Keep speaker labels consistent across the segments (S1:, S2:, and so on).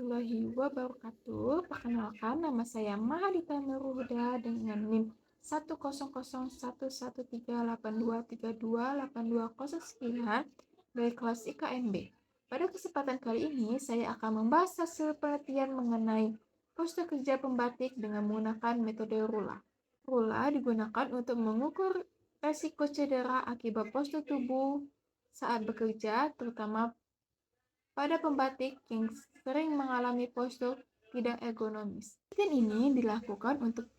S1: warahmatullahi wabarakatuh. Perkenalkan, nama saya Mahadita Nurhuda dengan NIM 100138382328209 dari kelas IKMB. Pada kesempatan kali ini, saya akan membahas hasil penelitian mengenai postur kerja pembatik dengan menggunakan metode RULA. RULA digunakan untuk mengukur resiko cedera akibat postur tubuh saat bekerja, terutama pada pembatik yang sering mengalami postur tidak ergonomis. Penelitian ini dilakukan untuk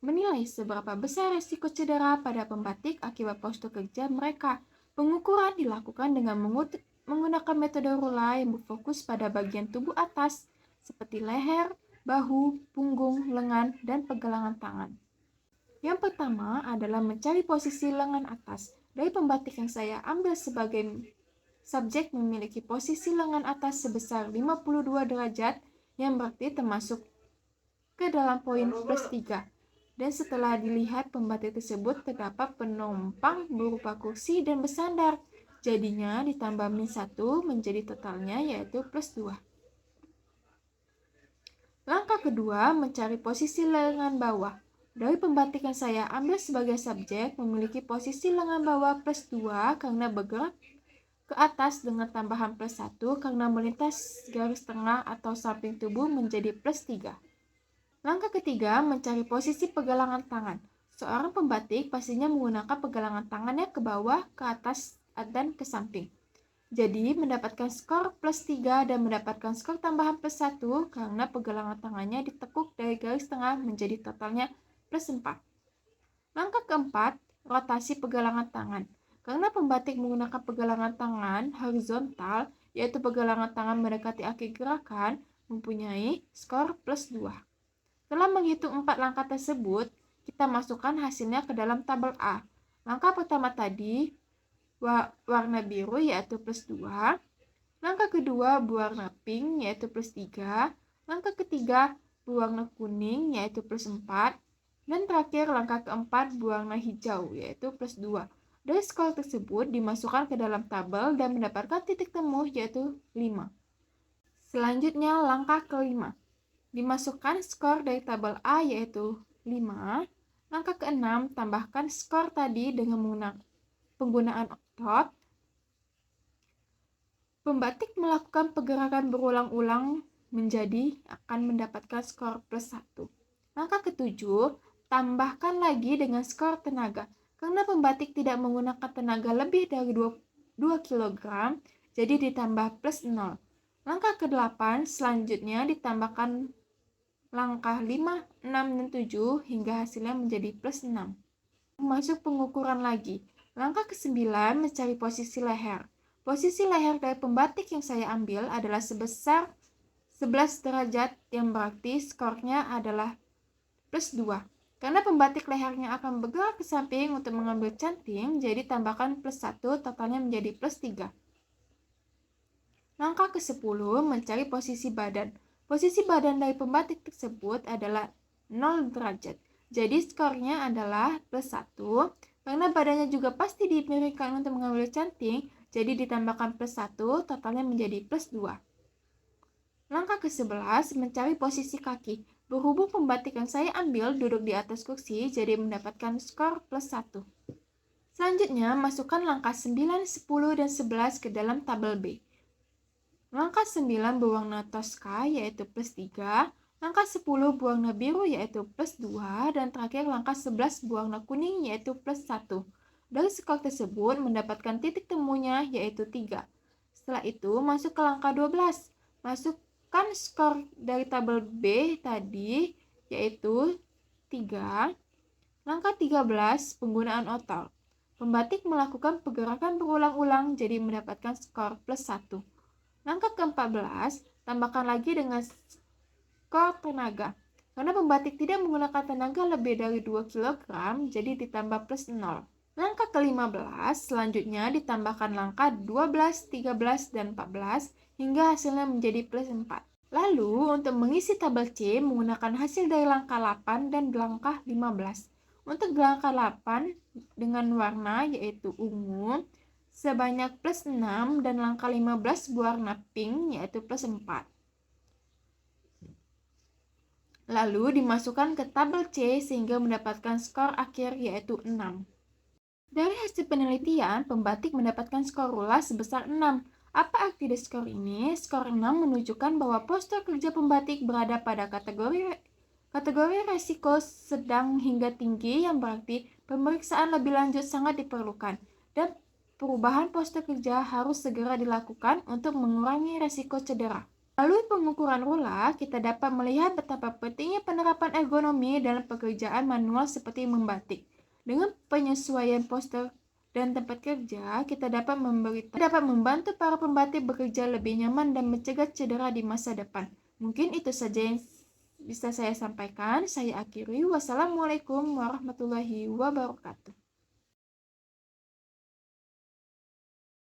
S1: menilai seberapa besar risiko cedera pada pembatik akibat postur kerja mereka. Pengukuran dilakukan dengan menggunakan metode RULA yang berfokus pada bagian tubuh atas seperti leher, bahu, punggung, lengan, dan pergelangan tangan. Yang pertama adalah mencari posisi lengan atas. Dari pembatik yang saya ambil sebagai subjek memiliki posisi lengan atas sebesar 52 derajat yang berarti termasuk ke dalam poin plus 3. Dan setelah dilihat pembatik tersebut terdapat penumpang berupa kursi dan bersandar. Jadinya ditambah min 1 menjadi totalnya yaitu plus 2. Langkah kedua, mencari posisi lengan bawah. Dari pembatik yang saya ambil sebagai subjek memiliki posisi lengan bawah plus 2 karena bergerak ke atas dengan tambahan plus 1 karena melintas garis tengah atau samping tubuh menjadi plus 3. Langkah ketiga, mencari posisi pergelangan tangan. Seorang pembatik pastinya menggunakan pergelangan tangannya ke bawah, ke atas, dan ke samping. Jadi, mendapatkan skor plus 3 dan mendapatkan skor tambahan plus 1 karena pergelangan tangannya ditekuk dari garis tengah menjadi totalnya plus 4. Langkah keempat, rotasi pergelangan tangan. Karena pembatik menggunakan pergelangan tangan horizontal, yaitu pergelangan tangan mendekati akhir gerakan, mempunyai skor plus 2. Setelah menghitung 4 langkah tersebut, kita masukkan hasilnya ke dalam tabel A. Langkah pertama tadi, warna biru yaitu plus 2. Langkah kedua, berwarna pink yaitu plus 3. Langkah ketiga, berwarna kuning yaitu plus 4. Dan terakhir, langkah keempat, berwarna hijau yaitu plus 2. Dari skor tersebut dimasukkan ke dalam tabel dan mendapatkan titik temu yaitu 5. Selanjutnya langkah kelima. Dimasukkan skor dari tabel A yaitu 5. Langkah keenam, tambahkan skor tadi dengan penggunaan otot. Pembatik melakukan pergerakan berulang-ulang menjadi akan mendapatkan skor plus 1. Langkah ketujuh, tambahkan lagi dengan skor tenaga. Karena pembatik tidak menggunakan tenaga lebih dari 2 kg, jadi ditambah plus 0. Langkah ke-8, selanjutnya ditambahkan langkah 5, 6, dan 7 hingga hasilnya menjadi plus 6. Masuk pengukuran lagi. Langkah ke-9, mencari posisi leher. Posisi leher dari pembatik yang saya ambil adalah sebesar 11 derajat yang berarti skornya adalah plus 2. Karena pembatik lehernya akan bergerak ke samping untuk mengambil canting, jadi tambahkan plus 1, totalnya menjadi plus 3. Langkah ke-10, mencari posisi badan. Posisi badan dari pembatik tersebut adalah 0 derajat. Jadi skornya adalah plus 1. Karena badannya juga pasti dimiringkan untuk mengambil canting, jadi ditambahkan plus 1, totalnya menjadi plus 2. Langkah ke-11, mencari posisi kaki. Berhubung pembatik yang saya ambil duduk di atas kursi, jadi mendapatkan skor plus 1. Selanjutnya, masukkan langkah 9, 10, dan 11 ke dalam tabel B. Langkah 9 berwarna toska yaitu plus 3, langkah 10 berwarna biru yaitu plus 2, dan terakhir langkah 11 berwarna kuning yaitu plus 1. Dari skor tersebut mendapatkan titik temunya yaitu 3. Setelah itu masuk ke langkah 12. Masukkan skor dari tabel B tadi yaitu 3. Langkah 13 penggunaan otot. Pembatik melakukan pergerakan berulang-ulang jadi mendapatkan skor plus 1. Langkah ke-14, tambahkan lagi dengan skor tenaga. Karena pembatik tidak menggunakan tenaga lebih dari 2 kg, jadi ditambah plus 0. Langkah ke-15, selanjutnya ditambahkan langkah 12, 13, dan 14, hingga hasilnya menjadi plus 4. Lalu, untuk mengisi tabel C, menggunakan hasil dari langkah 8 dan langkah 15. Untuk langkah 8, dengan warna yaitu ungu, sebanyak plus 6 dan langkah 15 berwarna pink yaitu plus 4. lalu dimasukkan ke tabel C sehingga mendapatkan skor akhir yaitu 6. Dari hasil penelitian, pembatik mendapatkan skor RULA sebesar 6. Apa arti dari skor ini? Skor 6 menunjukkan bahwa postur kerja pembatik berada pada kategori resiko sedang hingga tinggi, yang berarti pemeriksaan lebih lanjut sangat diperlukan dan perubahan postur kerja harus segera dilakukan untuk mengurangi resiko cedera. Melalui pengukuran RULA, kita dapat melihat betapa pentingnya penerapan ergonomi dalam pekerjaan manual seperti membatik. Dengan penyesuaian postur dan tempat kerja, kita dapat membantu para pembatik bekerja lebih nyaman dan mencegah cedera di masa depan. Mungkin itu saja yang bisa saya sampaikan. Saya akhiri. Wassalamualaikum warahmatullahi wabarakatuh.